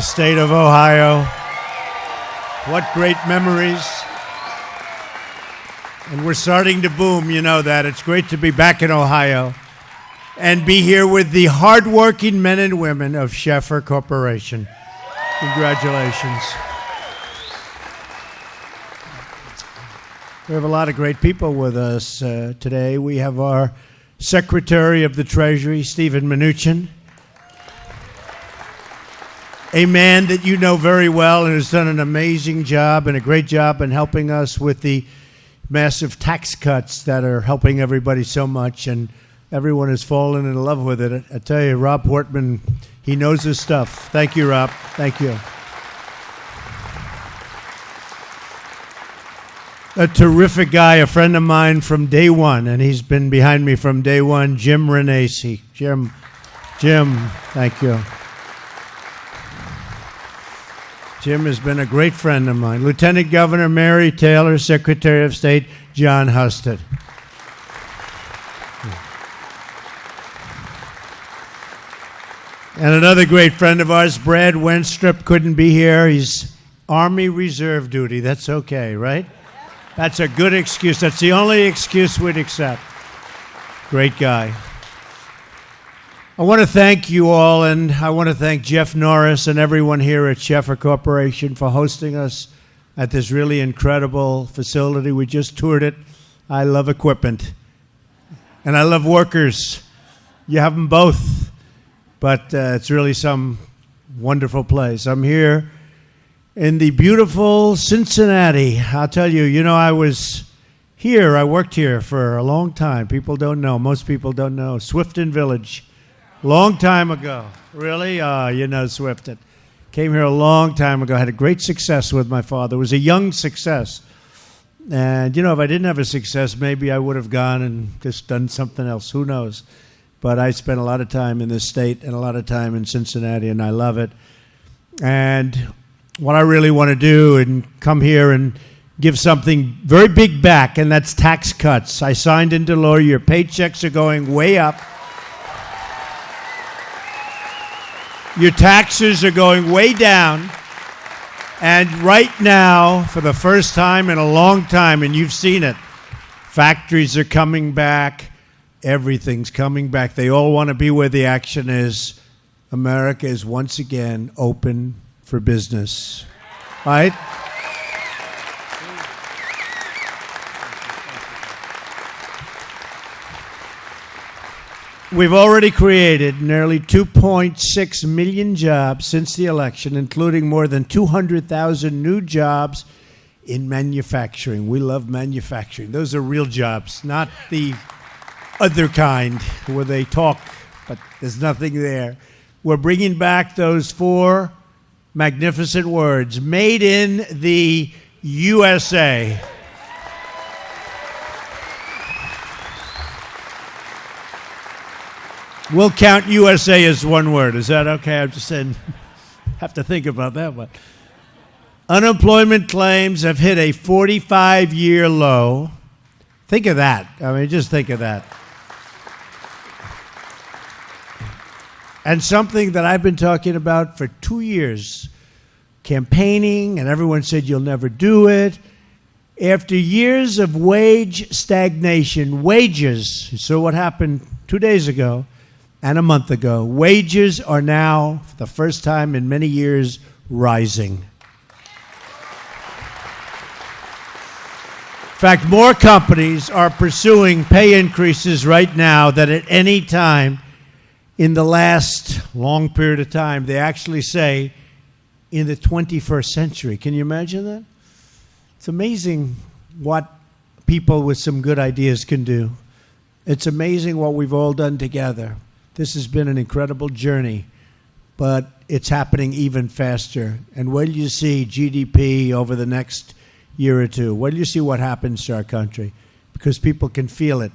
the state of Ohio. What great memories. And we're starting to boom, you know that. It's great to be back in Ohio and be here with the hardworking men and women of Schaeffer Corporation. Congratulations. We have a lot of great people with us today. We have our Secretary of the Treasury, Stephen Mnuchin, a man that you know very well and has done an amazing job and a great job in helping us with the massive tax cuts that are helping everybody so much, and everyone has fallen in love with it. I tell you, Rob Portman, he knows his stuff. Thank you, Rob. Thank you. A terrific guy, a friend of mine from day one, and he's been behind me from day one, Jim Renacci. Jim, thank you. Jim has been a great friend of mine. Lieutenant Governor Mary Taylor, Secretary of State John Husted. And another great friend of ours, Brad Wenstrup, couldn't be here. He's Army Reserve duty. That's okay, right? That's a good excuse. That's the only excuse we'd accept. Great guy. I want to thank you all, and I want to thank Jeff Norris and everyone here at Schaeffer Corporation for hosting us at this really incredible facility. We just toured it. I love equipment, and I love workers. You have them both, but it's really some wonderful place. I'm here in the beautiful Cincinnati. I'll tell you, I was here. I worked here for a long time. People don't know. Most people don't know. Swifton Village. Long time ago. Really? You know Swifton. Came here a long time ago. Had a great success with my father. It was a young success. And, if I didn't have a success, maybe I would have gone and just done something else. Who knows? But I spent a lot of time in this state and a lot of time in Cincinnati, and I love it. And what I really want to do and come here and give something very big back, and that's tax cuts. I signed into law. Your paychecks are going way up. Your taxes are going way down. And right now, for the first time in a long time, and you've seen it, factories are coming back. Everything's coming back. They all want to be where the action is. America is once again open for business. Right? We've already created nearly 2.6 million jobs since the election, including more than 200,000 new jobs in manufacturing. We love manufacturing. Those are real jobs, not the other kind where they talk, but there's nothing there. We're bringing back those four magnificent words, made in the USA. We'll count USA as one word. Is that okay? I'm just saying, have to think about that one. Unemployment claims have hit a 45-year low. Think of that. Just think of that. And something that I've been talking about for 2 years, campaigning, and everyone said you'll never do it. After years of wage stagnation, wages, so what happened 2 days ago and a month ago, wages are now, for the first time in many years, rising. In fact, more companies are pursuing pay increases right now than at any time in the last long period of time. They actually say in the 21st century. Can you imagine that? It's amazing what people with some good ideas can do. It's amazing what we've all done together. This has been an incredible journey, but it's happening even faster. And wait till you see GDP over the next year or two. Wait till you see what happens to our country, because people can feel it.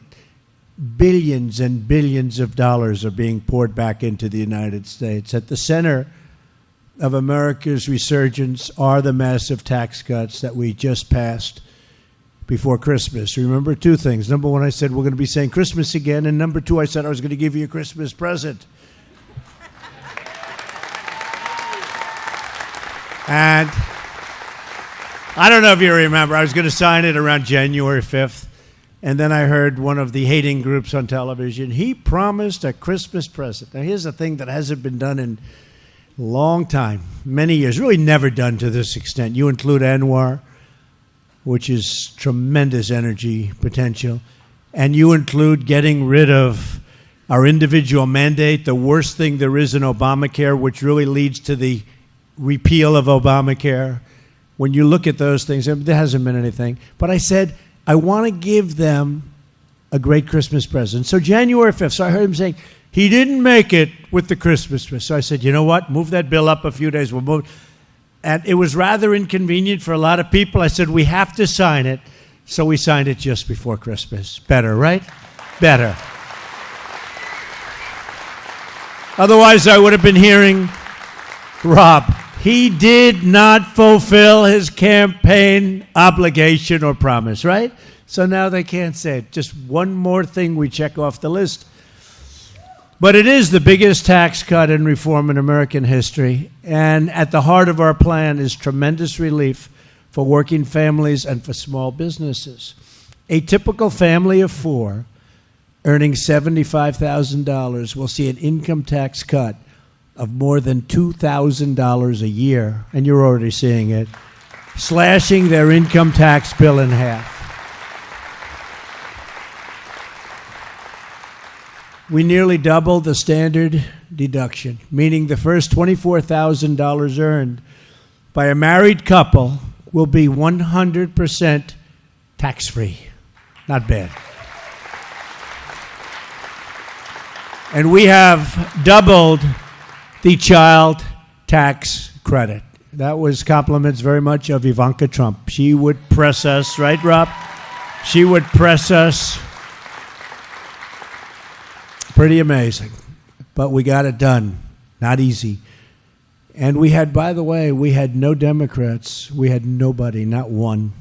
Billions and billions of dollars are being poured back into the United States. At the center of America's resurgence are the massive tax cuts that we just passed before Christmas. Remember two things. Number one, I said we're going to be saying Christmas again. And number two, I said I was going to give you a Christmas present. And I don't know if you remember, I was going to sign it around January 5th. And then I heard one of the hating groups on television, he promised a Christmas present. Now, here's a thing that hasn't been done in a long time, many years, really never done to this extent. You include Anwar, which is tremendous energy potential, and you include getting rid of our individual mandate, the worst thing there is in Obamacare, which really leads to the repeal of Obamacare. When you look at those things, there hasn't been anything. But I said, I want to give them a great Christmas present. So January 5th, so I heard him saying, he didn't make it with the Christmas present. So I said, you know what? Move that bill up a few days. We'll move. And it was rather inconvenient for a lot of people. I said, we have to sign it. So we signed it just before Christmas. Better, right? Better. Otherwise, I would have been hearing, Rob, he did not fulfill his campaign obligation or promise, right? So now they can't say it. Just one more thing we check off the list. But it is the biggest tax cut and reform in American history. And at the heart of our plan is tremendous relief for working families and for small businesses. A typical family of four earning $75,000 will see an income tax cut of more than $2,000 a year, and you're already seeing it, slashing their income tax bill in half. We nearly doubled the standard deduction, meaning the first $24,000 earned by a married couple will be 100% tax-free. Not bad. And we have doubled the child tax credit. That was compliments very much of Ivanka Trump. She would press us, right, Rob? She would press us. Pretty amazing. But we got it done. Not easy. And we had, by the way, we had no Democrats. We had nobody, not one,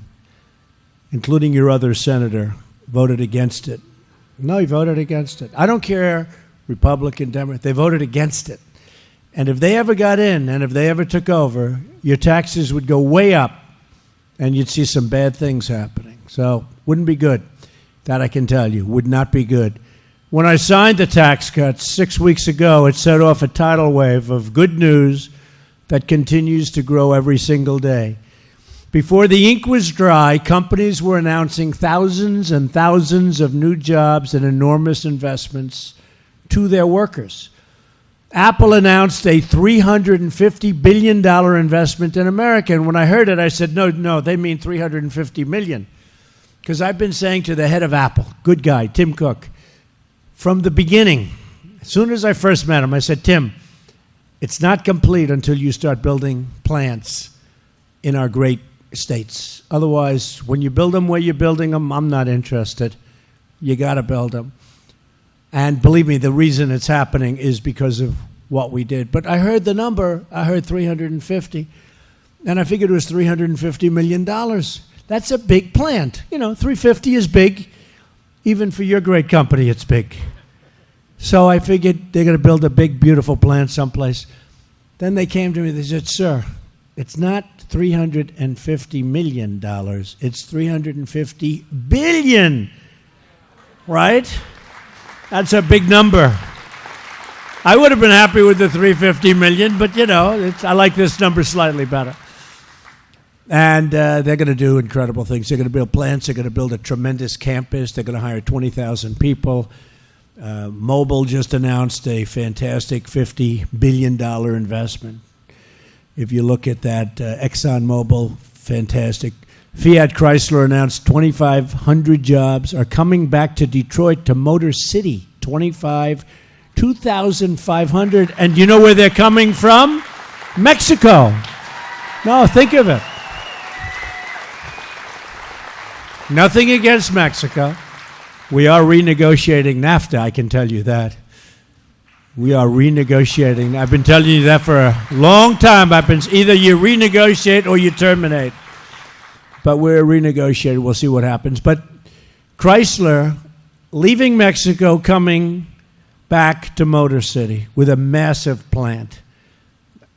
including your other senator, voted against it. No, he voted against it. I don't care, Republican, Democrat. They voted against it. And if they ever got in and if they ever took over, your taxes would go way up and you'd see some bad things happening. So wouldn't be good. That I can tell you. Would not be good. When I signed the tax cuts 6 weeks ago, it set off a tidal wave of good news that continues to grow every single day. Before the ink was dry, companies were announcing thousands and thousands of new jobs and enormous investments to their workers. Apple announced a $350 billion investment in America. And when I heard it, I said, no, they mean $350 million. Because I've been saying to the head of Apple, good guy, Tim Cook, from the beginning, as soon as I first met him, I said, Tim, it's not complete until you start building plants in our great states. Otherwise, when you build them where you're building them, I'm not interested. You got to build them. And believe me, the reason it's happening is because of what we did. But I heard the number. I heard 350. And I figured it was $350 million. That's a big plant. You know, 350 is big. Even for your great company, it's big. So I figured they're going to build a big, beautiful plant someplace. Then they came to me. They said, sir, it's not $350 million. It's $350 billion. Right? That's a big number. I would have been happy with the $350 million, but, you know, I like this number slightly better. And they're going to do incredible things. They're going to build plants. They're going to build a tremendous campus. They're going to hire 20,000 people. Mobil just announced a fantastic $50 billion investment. If you look at that, ExxonMobil, fantastic. Fiat Chrysler announced 2,500 jobs are coming back to Detroit, to Motor City. 2,500. And you know where they're coming from? Mexico. No, think of it. Nothing against Mexico. We are renegotiating NAFTA, I can tell you that. We are renegotiating. I've been telling you that for a long time. Either you renegotiate or you terminate. But we're renegotiating. We'll see what happens. But Chrysler, leaving Mexico, coming back to Motor City with a massive plant.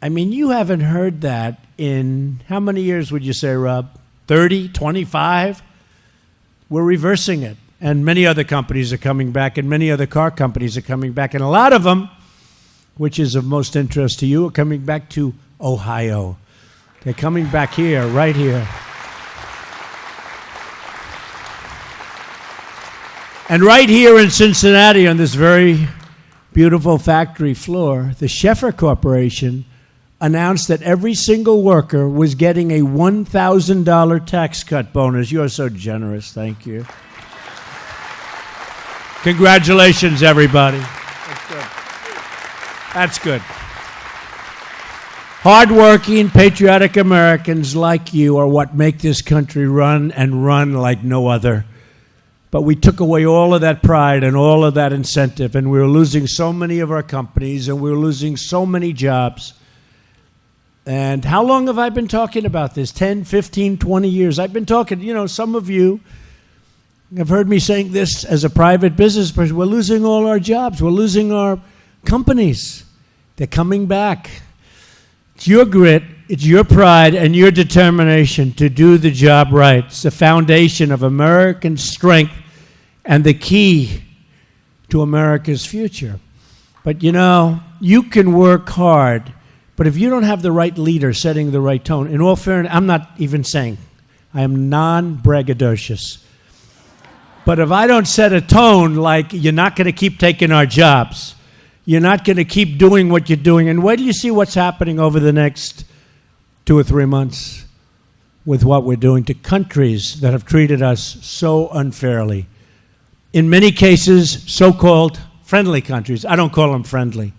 I mean, you haven't heard that in how many years would you say, Rob? 30, 25? We're reversing it. And many other companies are coming back, and many other car companies are coming back. And a lot of them, which is of most interest to you, are coming back to Ohio. They're coming back here, right here. And right here in Cincinnati, on this very beautiful factory floor, the Schaeffer Corporation announced that every single worker was getting a $1,000 tax cut bonus. You are so generous. Thank you. Congratulations, everybody. That's good. That's good. Hardworking, patriotic Americans like you are what make this country run and run like no other. But we took away all of that pride and all of that incentive, and we were losing so many of our companies, and we were losing so many jobs. And how long have I been talking about this? 10, 15, 20 years. I've been talking, some of you have heard me saying this as a private business person. We're losing all our jobs. We're losing our companies. They're coming back. It's your grit, it's your pride, and your determination to do the job right. It's the foundation of American strength and the key to America's future. But you can work hard, but if you don't have the right leader setting the right tone, in all fairness, I'm not even saying, I am non-braggadocious. But if I don't set a tone like you're not going to keep taking our jobs, you're not going to keep doing what you're doing, and wait till you see what's happening over the next 2 or 3 months with what we're doing to countries that have treated us so unfairly. In many cases, so-called friendly countries. I don't call them friendly.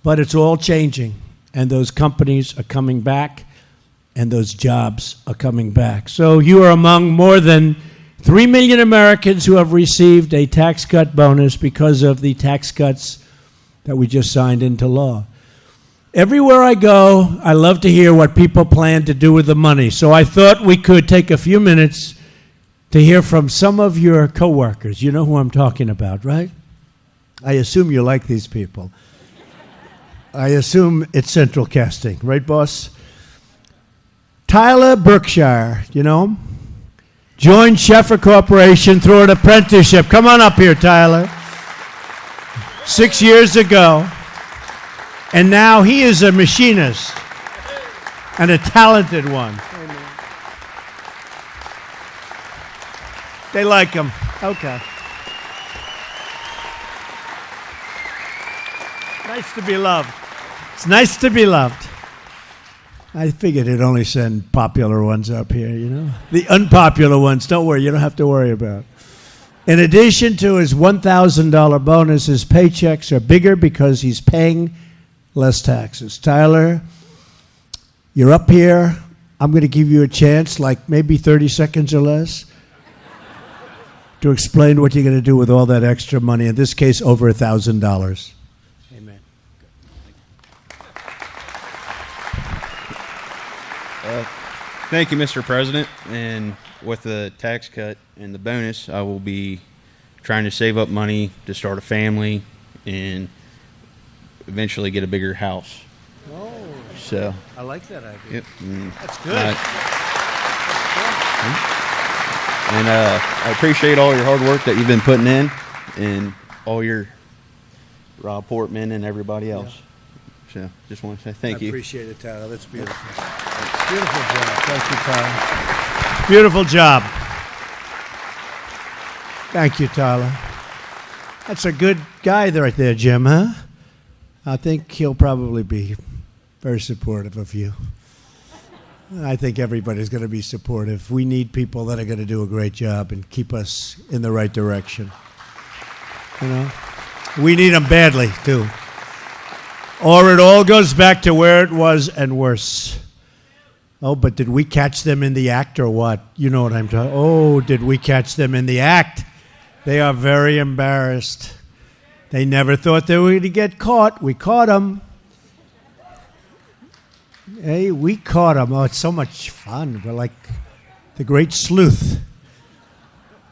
But it's all changing, and those companies are coming back, and those jobs are coming back. So you are among more than 3 million Americans who have received a tax cut bonus because of the tax cuts that we just signed into law. Everywhere I go, I love to hear what people plan to do with the money. So I thought we could take a few minutes to hear from some of your coworkers. You know who I'm talking about, right? I assume you like these people. I assume it's Central Casting, right, boss? Tyler Berkshire, you know him? Joined Schaeffer Corporation through an apprenticeship. Come on up here, Tyler. 6 years ago. And now he is a machinist and a talented one. They like him. Okay. Nice to be loved. It's nice to be loved. I figured it'd only send popular ones up here, The unpopular ones, don't worry, you don't have to worry about. In addition to his $1,000 bonus, his paychecks are bigger because he's paying less taxes. Tyler, you're up here. I'm going to give you a chance, like maybe 30 seconds or less, to explain what you're going to do with all that extra money, in this case, over $1,000. Amen. Thank you, Mr. President. And with the tax cut and the bonus, I will be trying to save up money to start a family and eventually get a bigger house. Oh, so I like that idea. Yep. That's good. And I appreciate all your hard work that you've been putting in, and all your Rob Portman and everybody else. Yeah. So just want to say thank you. I appreciate it, Tyler. That's beautiful. Beautiful job. Thank you, Tyler. Beautiful job. Thank you, Tyler. That's a good guy right there, Jim, huh? I think he'll probably be very supportive of you. I think everybody's going to be supportive. We need people that are going to do a great job and keep us in the right direction. We need them badly, too. Or it all goes back to where it was and worse. Oh, but did we catch them in the act or what? You know what I'm talking. Oh, did we catch them in the act? They are very embarrassed. They never thought they were going to get caught. We caught them. Hey, we caught them. Oh, it's so much fun. We're like the great sleuth.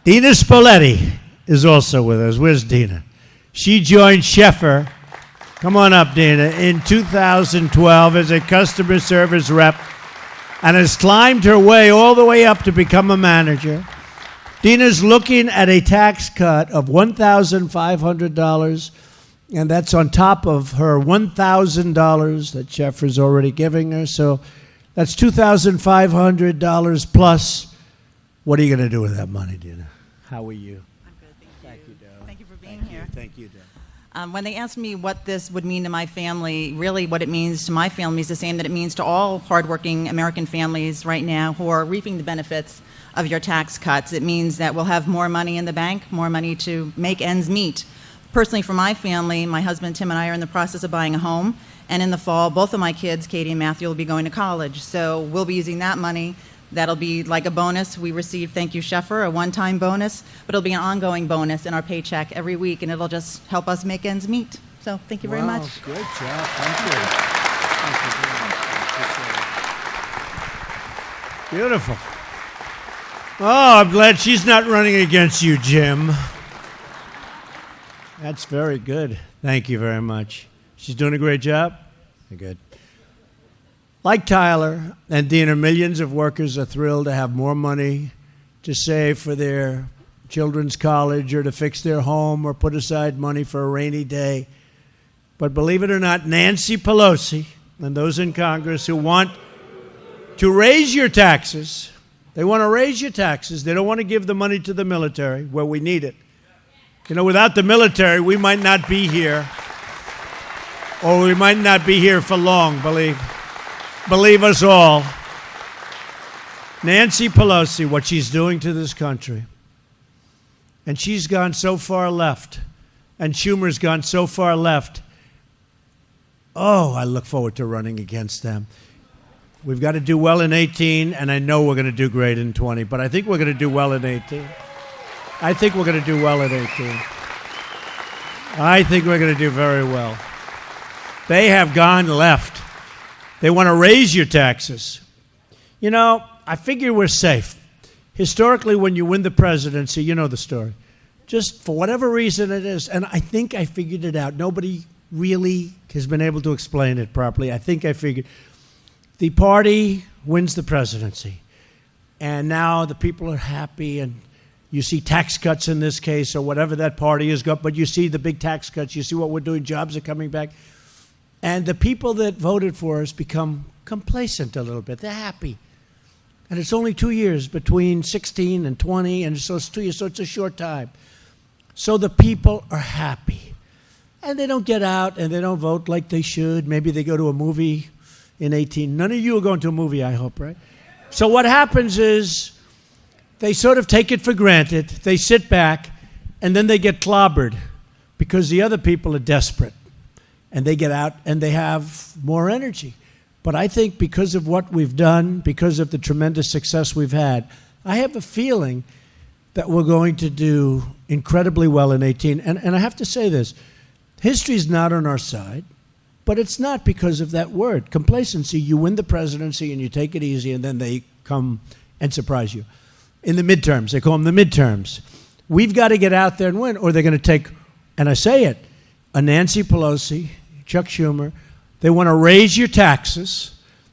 Dina Spoletti is also with us. Where's Dina? She joined Schaeffer. Come on up, Dina. In 2012 as a customer service rep and has climbed her way all the way up to become a manager. Dina's looking at a tax cut of $1,500, and that's on top of her $1,000 that Jeff is already giving her. So that's $2,500 plus. What are you going to do with that money, Dina? How are you? I'm good, thank you. Darling. Thank you for being here. Thank you, darling. When they asked me what this would mean to my family, really what it means to my family is the same that it means to all hardworking American families right now who are reaping the benefits of your tax cuts. It means that we'll have more money in the bank, more money to make ends meet. Personally, for my family, my husband Tim and I are in the process of buying a home, and in the fall, both of my kids, Katie and Matthew, will be going to college. So we'll be using that money. That'll be like a bonus. We received, thank you, Sheffer, a one-time bonus, but it'll be an ongoing bonus in our paycheck every week, and it'll just help us make ends meet. So thank you very much. Good job. Thank you. Beautiful. Oh, I'm glad she's not running against you, Jim. That's very good. Thank you very much. She's doing a great job? Good. Like Tyler and Dina, millions of workers are thrilled to have more money to save for their children's college or to fix their home or put aside money for a rainy day. But believe it or not, Nancy Pelosi and those in Congress who want to raise your taxes, they want to raise your taxes. They don't want to give the money to the military where we need it. You know, without the military, we might not be here, or we might not be here for long, Believe us all. Nancy Pelosi, what she's doing to this country, and she's gone so far left, and Schumer's gone so far left. Oh, I look forward to running against them. We've got to do well in 18, and I know we're going to do great in 20, but I think we're going to do well in 18. I think we're going to do well in 18. I think we're going to do very well. They have gone left. They want to raise your taxes. You know, I figure we're safe. Historically, when you win the presidency, you know the story. Just for whatever reason it is, and I think I figured it out. Nobody really has been able to explain it properly. I think I figured. The party wins the presidency, and now the people are happy, and you see tax cuts in this case, or whatever that party has got, but you see the big tax cuts. You see what we're doing. Jobs are coming back. And the people that voted for us become complacent a little bit. They're happy. And it's only 2 years between 16 and 20, and so it's 2 years, so it's a short time. So the people are happy. And they don't get out and they don't vote like they should. Maybe they go to a movie in 18. None of you are going to a movie, I hope, right? So what happens is they sort of take it for granted. They sit back, and then they get clobbered because the other people are desperate. And they get out and they have more energy. But I think because of what we've done, because of the tremendous success we've had, I have a feeling that we're going to do incredibly well in 18. And I have to say this, history's not on our side, but it's not because of that word, complacency. You win the presidency and you take it easy, and then they come and surprise you. In the midterms, they call them the midterms. We've got to get out there and win, or they're going to take, and I say it, a Nancy Pelosi, Chuck Schumer. They want to raise your taxes.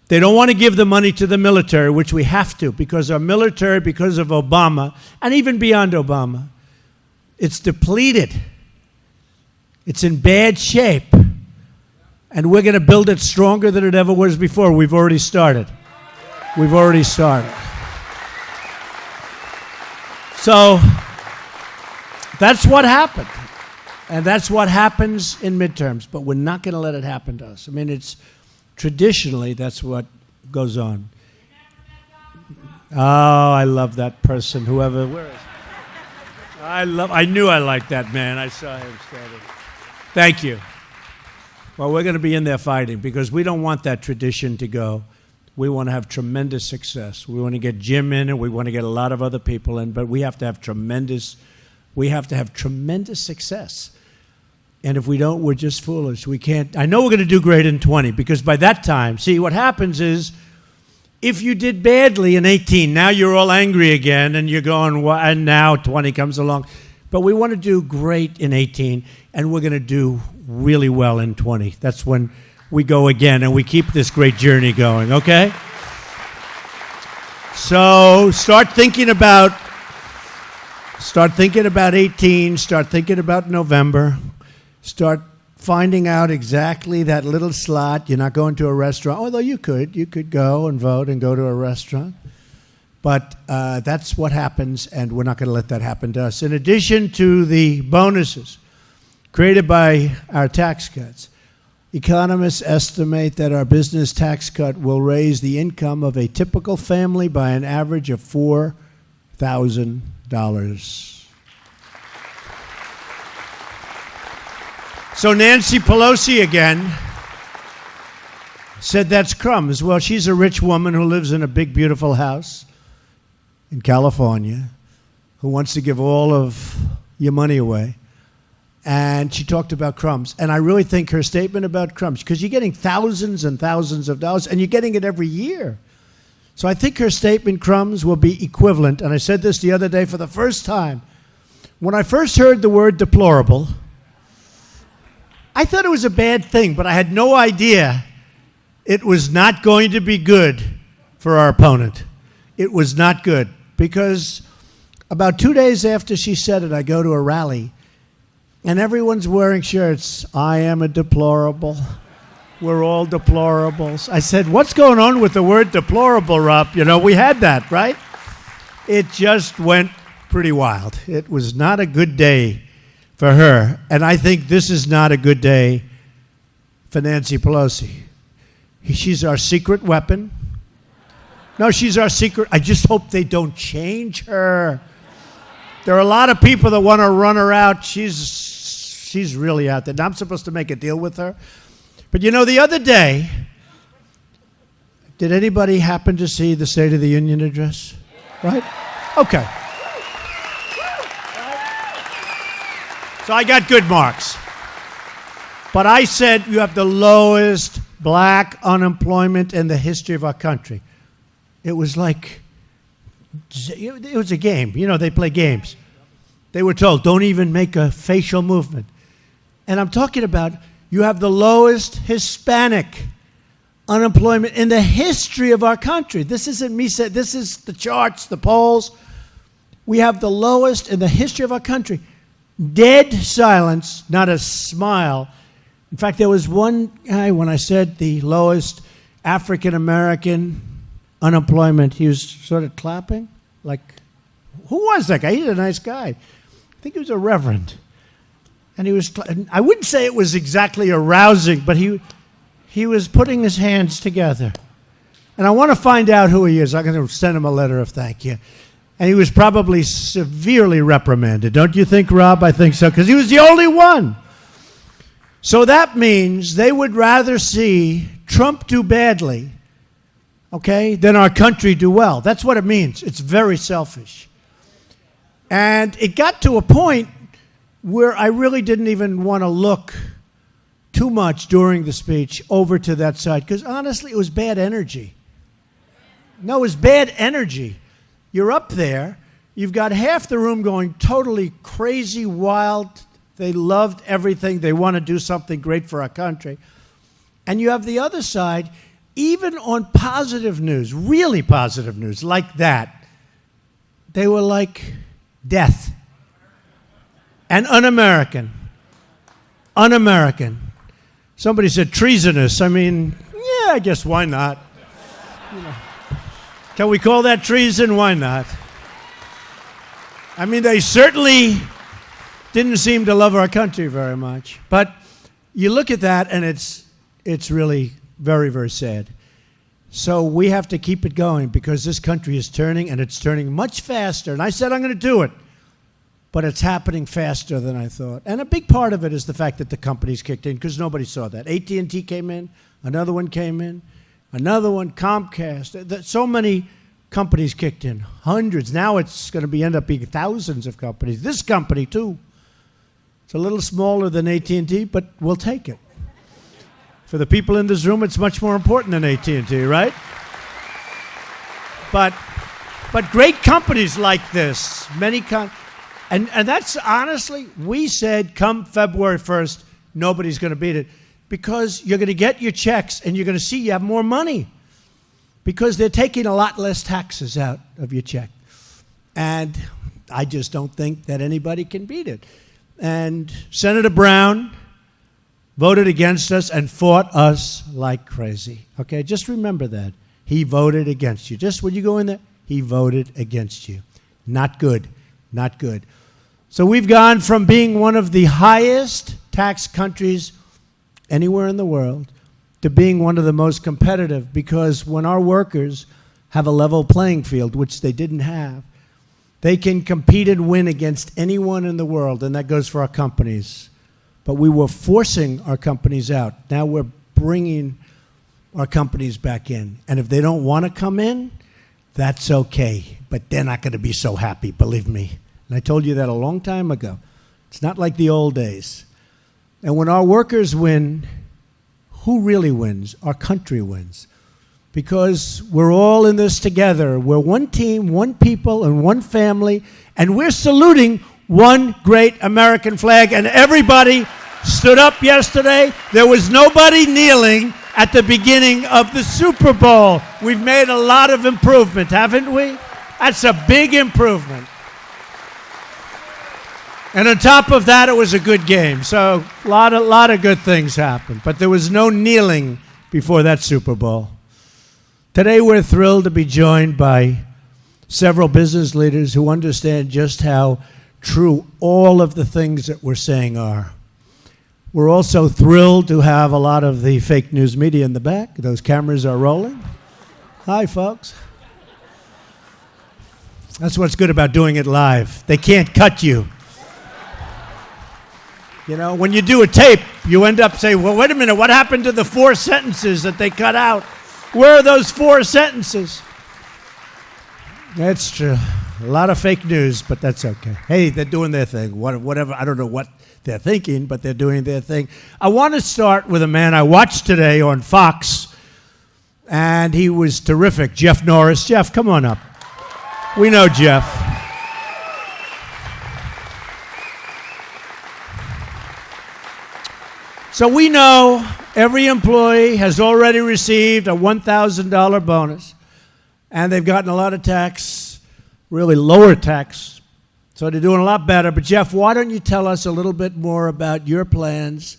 They don't want to give the money to the military, which we have to, because our military, because of Obama, and even beyond Obama, it's depleted. It's in bad shape. And we're going to build it stronger than it ever was before. We've already started. We've already started. So that's what happened. And that's what happens in midterms, but we're not going to let it happen to us. I mean, it's traditionally, that's what goes on. Oh, I love that person, whoever, where is he? I knew I liked that man. I saw him standing. Thank you. Well, we're going to be in there fighting because we don't want that tradition to go. We want to have tremendous success. We want to get Jim in, and we want to get a lot of other people in, but we have to have tremendous success. And if we don't, we're just foolish. We can't. I know we're going to do great in 20, because by that time, see, what happens is if you did badly in 18, now you're all angry again, and you're going, well, and now 20 comes along. But we want to do great in 18, and we're going to do really well in 20. That's when we go again and we keep this great journey going, okay? So start thinking about 18, start thinking about November, start finding out exactly that little slot. You're not going to a restaurant, although you could go and vote and go to a restaurant. But that's what happens, and we're not going to let that happen to us. In addition to the bonuses created by our tax cuts, economists estimate that our business tax cut will raise the income of a typical family by an average of $4,000. So Nancy Pelosi again said that's crumbs. Well, she's a rich woman who lives in a big, beautiful house in California, who wants to give all of your money away. And she talked about crumbs. And I really think her statement about crumbs, because you're getting thousands and thousands of dollars, and you're getting it every year. So I think her statement, crumbs, will be equivalent. And I said this the other day for the first time. When I first heard the word deplorable, I thought it was a bad thing, but I had no idea it was not going to be good for our opponent. It was not good. Because about 2 days after she said it, I go to a rally, and everyone's wearing shirts. I am a deplorable. We're all deplorables. I said, what's going on with the word deplorable, Rob? You know, we had that, right? It just went pretty wild. It was not a good day for her. And I think this is not a good day for Nancy Pelosi. She's our secret weapon. No, she's our secret. I just hope they don't change her. There are a lot of people that want to run her out. She's really out there. Now, I'm supposed to make a deal with her. But you know, the other day, did anybody happen to see the State of the Union address? Right? Okay. So I got good marks. But I said you have the lowest black unemployment in the history of our country. It was like, it was a game. You know, they play games. They were told, don't even make a facial movement. And I'm talking about, you have the lowest Hispanic unemployment in the history of our country. This isn't me saying, this is the charts, the polls. We have the lowest in the history of our country. Dead silence, not a smile. In fact, there was one guy, when I said the lowest African-American unemployment, he was sort of clapping, like, who was that guy? He's a nice guy. I think he was a reverend. And he was, I wouldn't say it was exactly arousing, but he was putting his hands together. And I want to find out who he is. I'm going to send him a letter of thank you. And he was probably severely reprimanded. Don't you think, Rob? I think so, because he was the only one. So that means they would rather see Trump do badly, okay, than our country do well. That's what it means. It's very selfish. And it got to a point where I really didn't even want to look too much during the speech over to that side, because honestly, it was bad energy. No, it was bad energy. You're up there, you've got half the room going totally crazy, wild. They loved everything. They want to do something great for our country. And you have the other side, even on positive news, really positive news, like that, they were like death. And un-American. Un-American. Somebody said treasonous. I mean, yeah, I guess why not? You know. Can we call that treason? Why not? I mean, they certainly didn't seem to love our country very much. But you look at that, and it's really very, very sad. So we have to keep it going, because this country is turning, and it's turning much faster. And I said I'm going to do it. But it's happening faster than I thought. And a big part of it is the fact that the companies kicked in, because nobody saw that. AT&T came in, another one came in, another one, Comcast. So many companies kicked in, hundreds. Now it's going to end up being thousands of companies. This company, too. It's a little smaller than AT&T, but we'll take it. For the people in this room, it's much more important than AT&T, right? But great companies like this, and that's honestly, we said come February 1st, nobody's going to beat it. Because you're going to get your checks and you're going to see you have more money. Because they're taking a lot less taxes out of your check. And I just don't think that anybody can beat it. And Senator Brown voted against us and fought us like crazy. Okay, just remember that. He voted against you. Just when you go in there, he voted against you. Not good. Not good. So we've gone from being one of the highest tax countries anywhere in the world to being one of the most competitive, because when our workers have a level playing field, which they didn't have, they can compete and win against anyone in the world, and that goes for our companies. But we were forcing our companies out. Now we're bringing our companies back in. And if they don't want to come in, that's okay. But they're not going to be so happy, believe me. And I told you that a long time ago. It's not like the old days. And when our workers win, who really wins? Our country wins. Because we're all in this together. We're one team, one people, and one family. And we're saluting one great American flag. And everybody stood up yesterday. There was nobody kneeling at the beginning of the Super Bowl. We've made a lot of improvement, haven't we? That's a big improvement. And on top of that, it was a good game. So a lot of good things happened. But there was no kneeling before that Super Bowl. Today, we're thrilled to be joined by several business leaders who understand just how true all of the things that we're saying are. We're also thrilled to have a lot of the fake news media in the back. Those cameras are rolling. Hi, folks. That's what's good about doing it live. They can't cut you. You know, when you do a tape, you end up saying, well, wait a minute, what happened to the 4 sentences that they cut out? Where are those 4 sentences? That's true. A lot of fake news, but that's okay. Hey, they're doing their thing. Whatever, I don't know what they're thinking, but they're doing their thing. I want to start with a man I watched today on Fox, and he was terrific. Jeff Norris. Jeff, come on up. We know Jeff. So we know every employee has already received a $1,000 bonus, and they've gotten a lot of tax, really lower tax, so they're doing a lot better. But Jeff, why don't you tell us a little bit more about your plans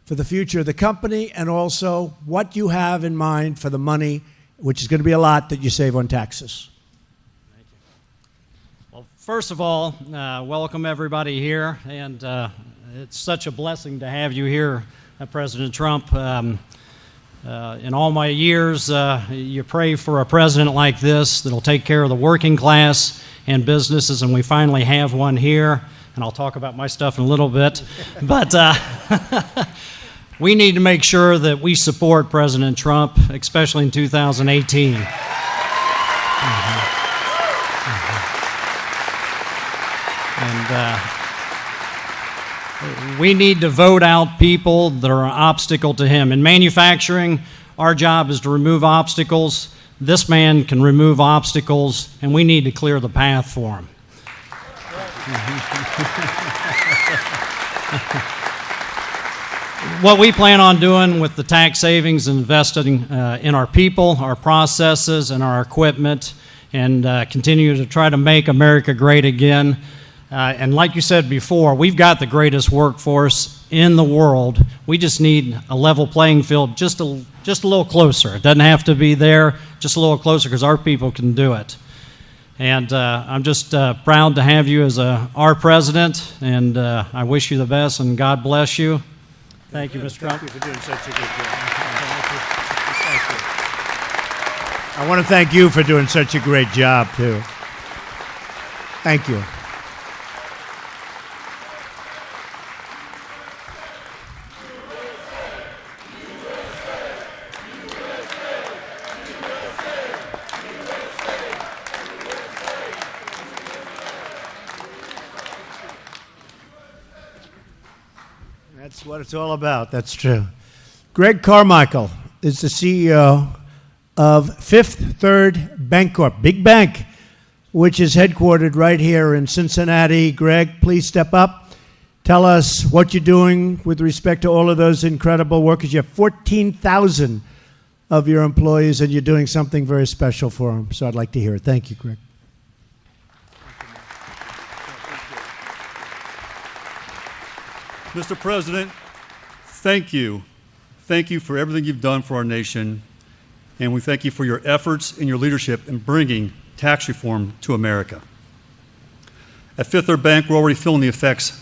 for the future of the company, and also what you have in mind for the money, which is going to be a lot, that you save on taxes? Thank you. Well, first of all, welcome everybody here, and it's such a blessing to have you here, President Trump. In all my years, you pray for a president like this that'll take care of the working class and businesses, and we finally have one here, and I'll talk about my stuff in a little bit. But we need to make sure that we support President Trump, especially in 2018. And we need to vote out people that are an obstacle to him. In manufacturing, our job is to remove obstacles. This man can remove obstacles, and we need to clear the path for him. What we plan on doing with the tax savings and investing in our people, our processes, and our equipment, and continue to try to make America great again. And like you said before, we've got the greatest workforce in the world. We just need a level playing field just a little closer. It doesn't have to be there, just a little closer, because our people can do it. And I'm just proud to have you as our president, and I wish you the best, and God bless you. Thank you, Mr. Trump. Thank you for doing such a good job. Thank you. I want to thank you for doing such a great job, too. Thank you. That's what it's all about. That's true. Greg Carmichael is the CEO of Fifth Third Bancorp, big bank, which is headquartered right here in Cincinnati. Greg, please step up. Tell us what you're doing with respect to all of those incredible workers. You have 14,000 of your employees, and you're doing something very special for them. So I'd like to hear it. Thank you, Greg. Mr. President, thank you. Thank you for everything you've done for our nation, and we thank you for your efforts and your leadership in bringing tax reform to America. At Fifth Third Bank, we're already feeling the effects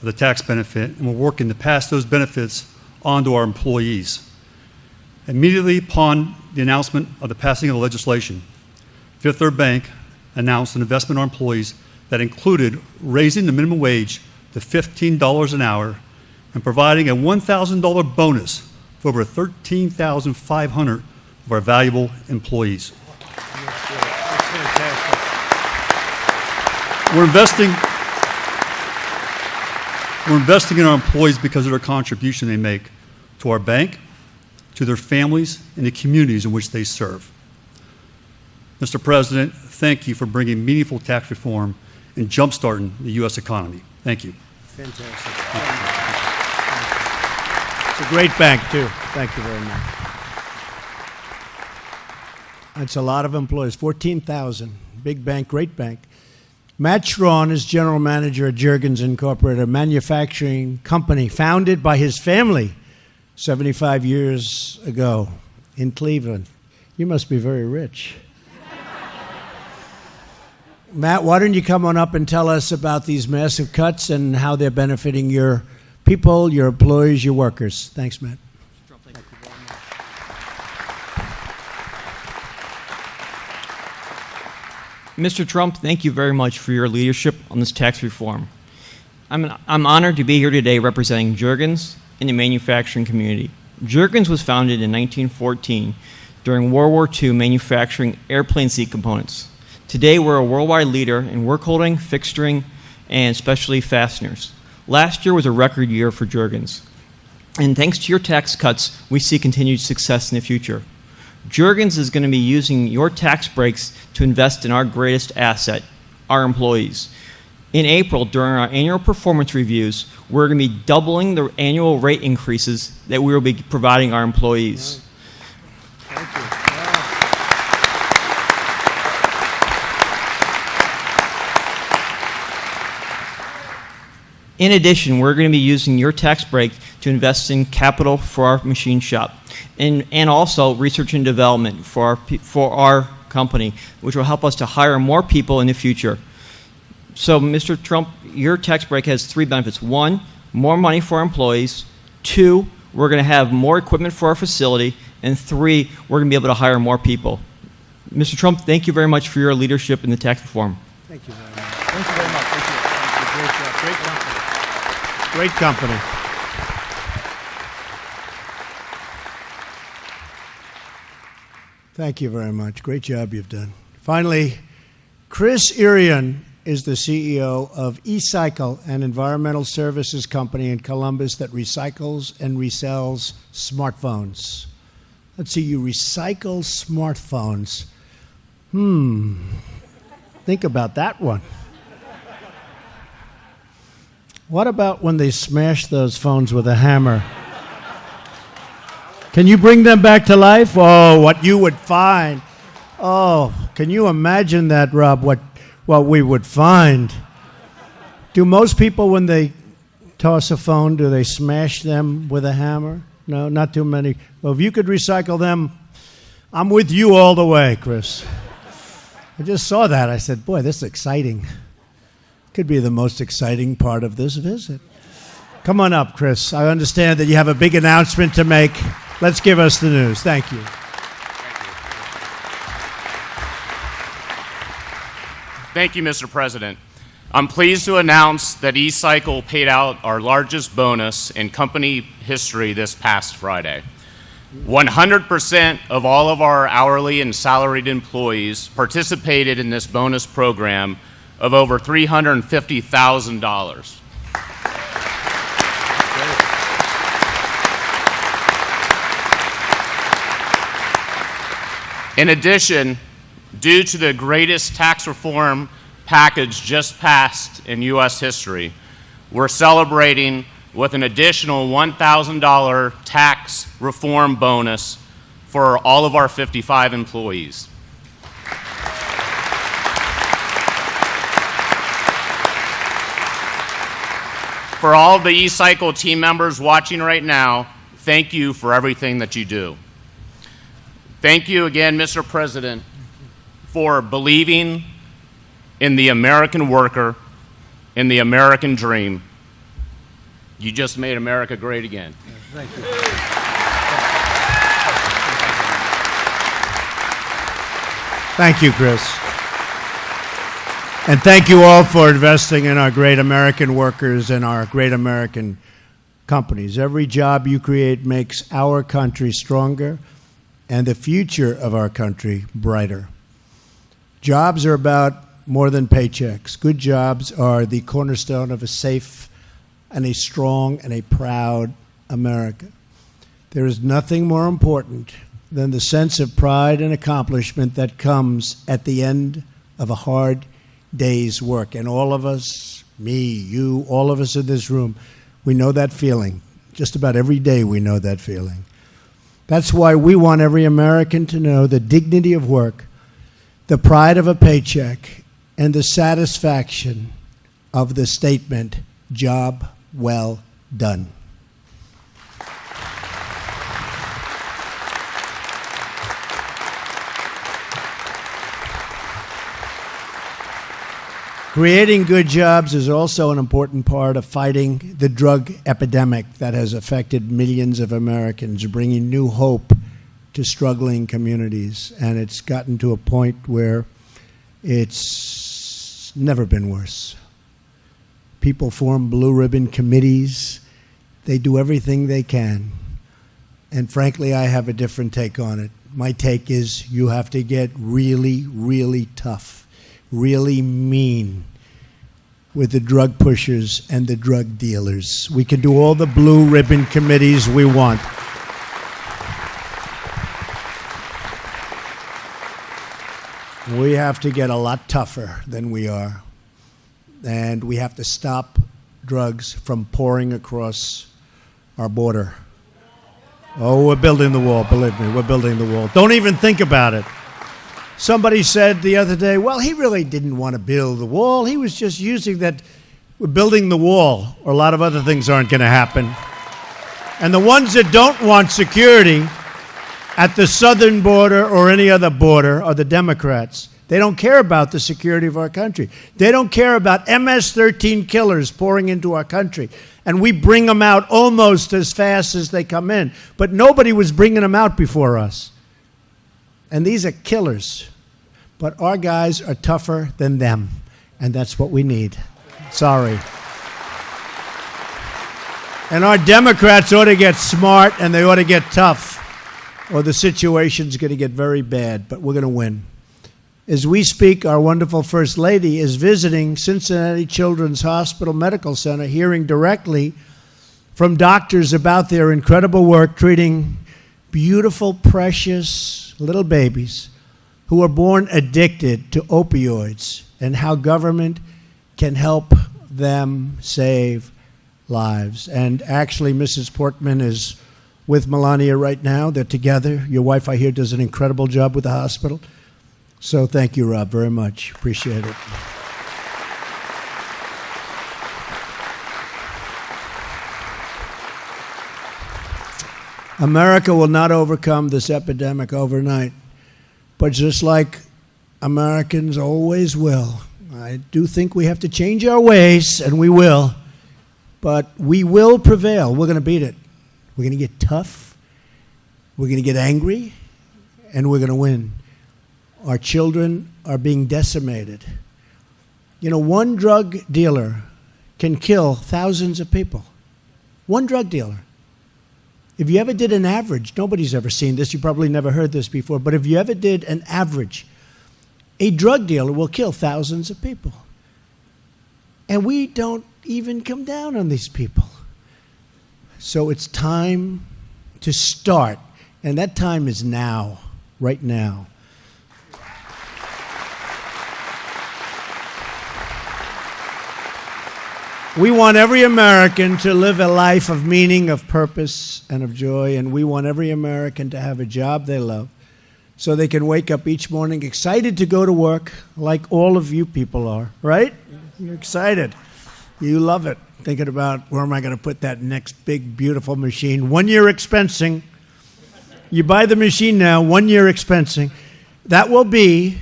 of the tax benefit, and we're working to pass those benefits on to our employees. Immediately upon the announcement of the passing of the legislation, Fifth Third Bank announced an investment in our employees that included raising the minimum wage to $15 an hour and providing a $1,000 bonus for over 13,500 of our valuable employees. We're investing in our employees because of their contribution they make to our bank, to their families, and the communities in which they serve. Mr. President, thank you for bringing meaningful tax reform and jumpstarting the U.S. economy. Thank you. Fantastic. It's a great bank, too. Thank you very much. That's a lot of employees, 14,000. Big bank, great bank. Matt Schrawn is general manager at Juergens Incorporated, a manufacturing company founded by his family 75 years ago in Cleveland. You must be very rich. Matt, why don't you come on up and tell us about these massive cuts and how they're benefiting your people, your employees, your workers. Thanks, Matt. Mr. Trump, thank you very much for your leadership on this tax reform. I'm honored to be here today representing Juergens and the manufacturing community. Juergens was founded in 1914 during World War II manufacturing airplane seat components. Today, we're a worldwide leader in work holding, fixturing, and specialty fasteners. Last year was a record year for Juergens. And thanks to your tax cuts, we see continued success in the future. Juergens is going to be using your tax breaks to invest in our greatest asset, our employees. In April, during our annual performance reviews, we're going to be doubling the annual rate increases that we will be providing our employees. Thank you. In addition, we're going to be using your tax break to invest in capital for our machine shop and also research and development for our company, which will help us to hire more people in the future. So, Mr. Trump, your tax break has three benefits. One, more money for our employees. Two, we're going to have more equipment for our facility. And three, we're going to be able to hire more people. Mr. Trump, thank you very much for your leadership in the tax reform. Thank you very much. Thank you very much. Thank you. Great job. Great company. Great company. Thank you very much. Great job you've done. Finally, Chris Irian is the CEO of eCycle, an environmental services company in Columbus that recycles and resells smartphones. Let's see, you recycle smartphones. Think about that one. What about when they smash those phones with a hammer? Can you bring them back to life? Oh, what you would find. Oh, can you imagine that, Rob, what we would find? Do most people, when they toss a phone, do they smash them with a hammer? No, not too many. Well, if you could recycle them, I'm with you all the way, Chris. I just saw that. I said, boy, this is exciting. Could be the most exciting part of this visit. Come on up, Chris. I understand that you have a big announcement to make. Let's give us the news. Thank you. Thank you, Mr. President. I'm pleased to announce that eCycle paid out our largest bonus in company history this past Friday. 100% of all of our hourly and salaried employees participated in this bonus program of over $350,000. In addition, due to the greatest tax reform package just passed in U.S. history, we're celebrating with an additional $1,000 tax reform bonus for all of our 55 employees. For all of the eCycle team members watching right now, thank you for everything that you do. Thank you again, Mr. President, for believing in the American worker, in the American dream. You just made America great again. Thank you. Thank you, Chris. And thank you all for investing in our great American workers and our great American companies. Every job you create makes our country stronger and the future of our country brighter. Jobs are about more than paychecks. Good jobs are the cornerstone of a safe and a strong and a proud America. There is nothing more important than the sense of pride and accomplishment that comes at the end of a hard day's work. And all of us, me, you, all of us in this room, we know that feeling. Just about every day we know that feeling. That's why we want every American to know the dignity of work, the pride of a paycheck, and the satisfaction of the statement, job well done. Creating good jobs is also an important part of fighting the drug epidemic that has affected millions of Americans, bringing new hope to struggling communities. And it's gotten to a point where it's never been worse. People form blue ribbon committees. They do everything they can. And frankly, I have a different take on it. My take is you have to get really, really tough, really mean with the drug pushers and the drug dealers. We can do all the blue ribbon committees we want. We have to get a lot tougher than we are. And we have to stop drugs from pouring across our border. Oh, we're building the wall, believe me, we're building the wall. Don't even think about it. Somebody said the other day, well, he really didn't want to build the wall. He was just using that, we're building the wall, or a lot of other things aren't going to happen. And the ones that don't want security at the southern border or any other border are the Democrats. They don't care about the security of our country. They don't care about MS-13 killers pouring into our country. And we bring them out almost as fast as they come in. But nobody was bringing them out before us. And these are killers. But our guys are tougher than them. And that's what we need. Sorry. And our Democrats ought to get smart and they ought to get tough, or the situation's going to get very bad. But we're going to win. As we speak, our wonderful First Lady is visiting Cincinnati Children's Hospital Medical Center, hearing directly from doctors about their incredible work treating beautiful, precious little babies who are born addicted to opioids, and how government can help them save lives. And actually, Mrs. Portman is with Melania right now. They're together. Your wife, I hear, does an incredible job with the hospital. So thank you, Rob, very much. Appreciate it. America will not overcome this epidemic overnight, but just like Americans always will, I do think we have to change our ways, and we will, but we will prevail. We're going to beat it. We're going to get tough, we're going to get angry, and we're going to win. Our children are being decimated. You know, one drug dealer can kill thousands of people. One drug dealer. If you ever did an average, nobody's ever seen this, you probably never heard this before, but if you ever did an average, a drug dealer will kill thousands of people. And we don't even come down on these people. So it's time to start, and that time is now, right now. We want every American to live a life of meaning, of purpose, and of joy, and we want every American to have a job they love so they can wake up each morning excited to go to work like all of you people are, right? You're excited. You love it. Thinking about where am I going to put that next big, beautiful machine. 1 year expensing. You buy the machine now, 1 year expensing. That will be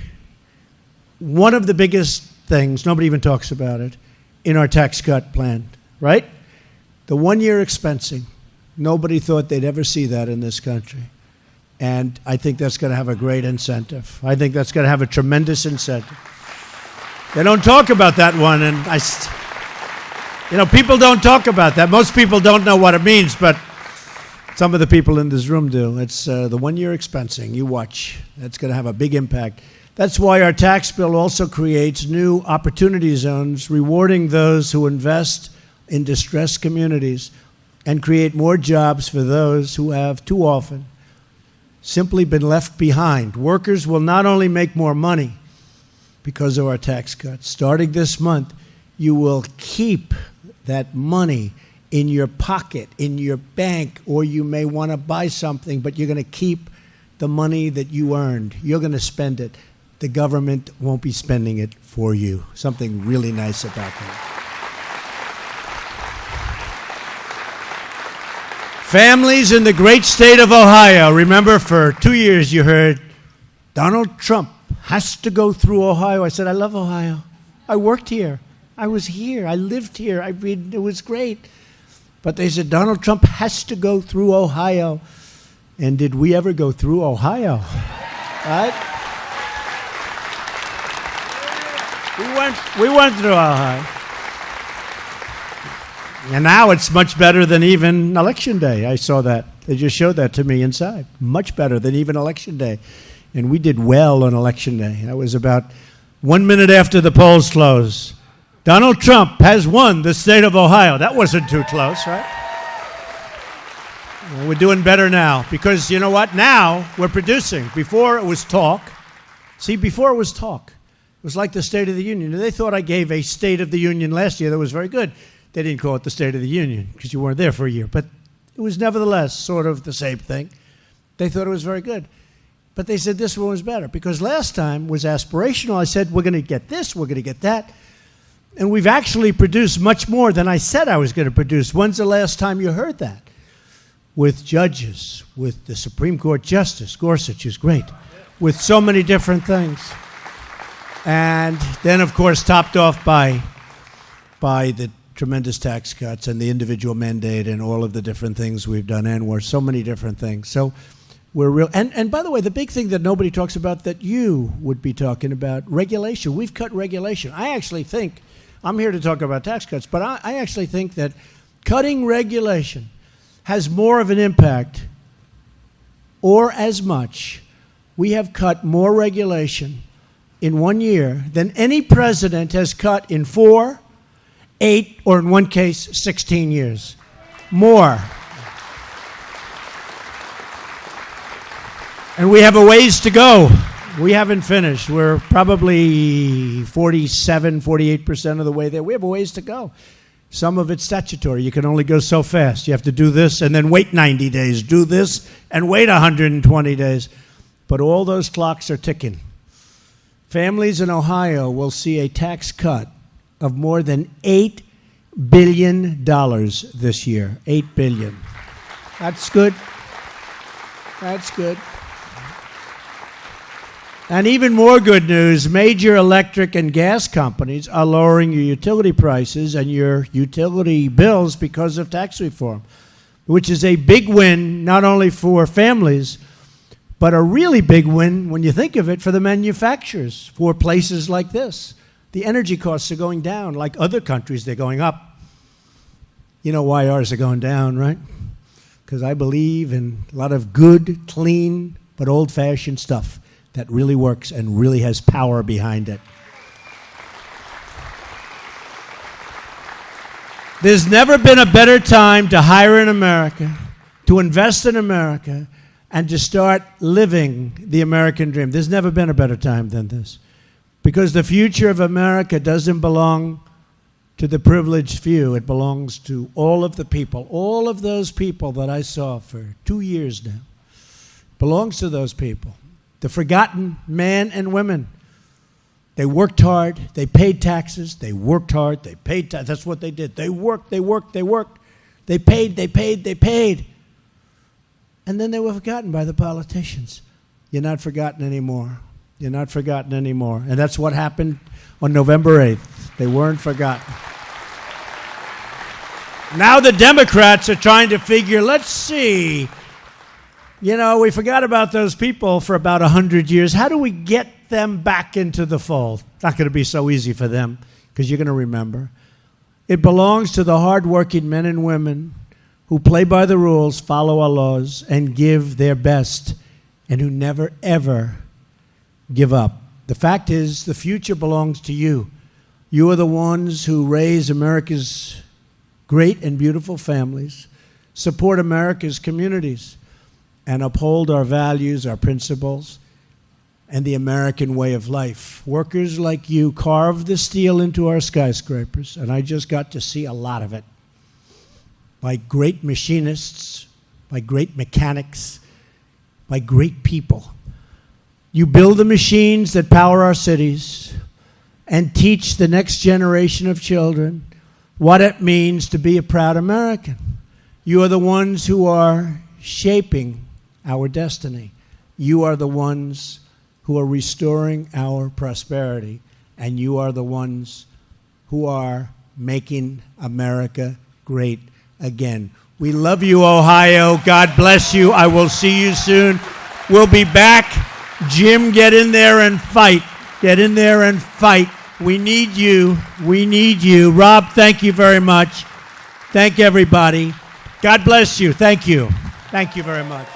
one of the biggest things, nobody even talks about it, in our tax cut plan, right? The 1 year expensing. Nobody thought they'd ever see that in this country. And I think that's going to have a great incentive. I think that's going to have a tremendous incentive. They don't talk about that one, and people don't talk about that. Most people don't know what it means, but some of the people in this room do. It's the 1 year expensing. You watch. That's going to have a big impact. That's why our tax bill also creates new opportunity zones, rewarding those who invest in distressed communities and create more jobs for those who have too often simply been left behind. Workers will not only make more money because of our tax cuts. Starting this month, you will keep that money in your pocket, in your bank, or you may want to buy something, but you're going to keep the money that you earned. You're going to spend it. The government won't be spending it for you. Something really nice about that. Families in the great state of Ohio. Remember, for 2 years you heard Donald Trump has to go through Ohio. I said, I love Ohio. I worked here. I was here. I lived here. It was great. But they said, Donald Trump has to go through Ohio. And did we ever go through Ohio? Right? We went through Ohio. And now it's much better than even Election Day. I saw that. They just showed that to me inside. Much better than even Election Day. And we did well on Election Day. That was about 1 minute after the polls closed. Donald Trump has won the state of Ohio. That wasn't too close, right? Well, we're doing better now because you know what? Now we're producing. Before it was talk. See, before it was talk. It was like the State of the Union. They thought I gave a State of the Union last year that was very good. They didn't call it the State of the Union because you weren't there for a year. But it was nevertheless sort of the same thing. They thought it was very good. But they said this one was better because last time was aspirational. I said, we're going to get this, we're going to get that. And we've actually produced much more than I said I was going to produce. When's the last time you heard that? With judges, with the Supreme Court Justice, Gorsuch is great, with so many different things. And then, of course, topped off by the tremendous tax cuts and the individual mandate and all of the different things we've done, and we're so many different things. So we're real. And by the way, the big thing that nobody talks about that you would be talking about, regulation. We've cut regulation. I actually think, I'm here to talk about tax cuts, but I actually think that cutting regulation has more of an impact, or as much. We have cut more regulation in 1 year than any president has cut in 4, 8, or in one case, 16 years. More. And we have a ways to go. We haven't finished. We're probably 47, 48% of the way there. We have a ways to go. Some of it's statutory. You can only go so fast. You have to do this and then wait 90 days. Do this and wait 120 days. But all those clocks are ticking. Families in Ohio will see a tax cut of more than $8 billion this year. $8 billion. That's good. That's good. And even more good news, major electric and gas companies are lowering your utility prices and your utility bills because of tax reform, which is a big win not only for families, but a really big win, when you think of it, for the manufacturers, for places like this. The energy costs are going down. Like other countries, they're going up. You know why ours are going down, right? Because I believe in a lot of good, clean, but old-fashioned stuff that really works and really has power behind it. There's never been a better time to hire in America, to invest in America, and to start living the American dream. There's never been a better time than this. Because the future of America doesn't belong to the privileged few. It belongs to all of the people, all of those people that I saw for 2 years now. It belongs to those people, the forgotten men and women. They worked hard, they paid taxes, they worked hard, they paid taxes. That's what they did. They worked, they worked, they worked. They paid, they paid, they paid. And then they were forgotten by the politicians. You're not forgotten anymore. You're not forgotten anymore. And that's what happened on November 8th. They weren't forgotten. Now the Democrats are trying to figure, let's see, you know, we forgot about those people for about 100 years. How do we get them back into the fold? It's not going to be so easy for them, because you're going to remember. It belongs to the hardworking men and women who play by the rules, follow our laws, and give their best, and who never, ever give up. The fact is, the future belongs to you. You are the ones who raise America's great and beautiful families, support America's communities, and uphold our values, our principles, and the American way of life. Workers like you carve the steel into our skyscrapers, and I just got to see a lot of it, by great machinists, by great mechanics, by great people. You build the machines that power our cities and teach the next generation of children what it means to be a proud American. You are the ones who are shaping our destiny. You are the ones who are restoring our prosperity, and you are the ones who are making America great again. We love you, Ohio. God bless you. I will see you soon. We'll be back. Jim, get in there and fight. Get in there and fight. We need you. We need you. Rob, thank you very much. Thank everybody. God bless you. Thank you. Thank you very much.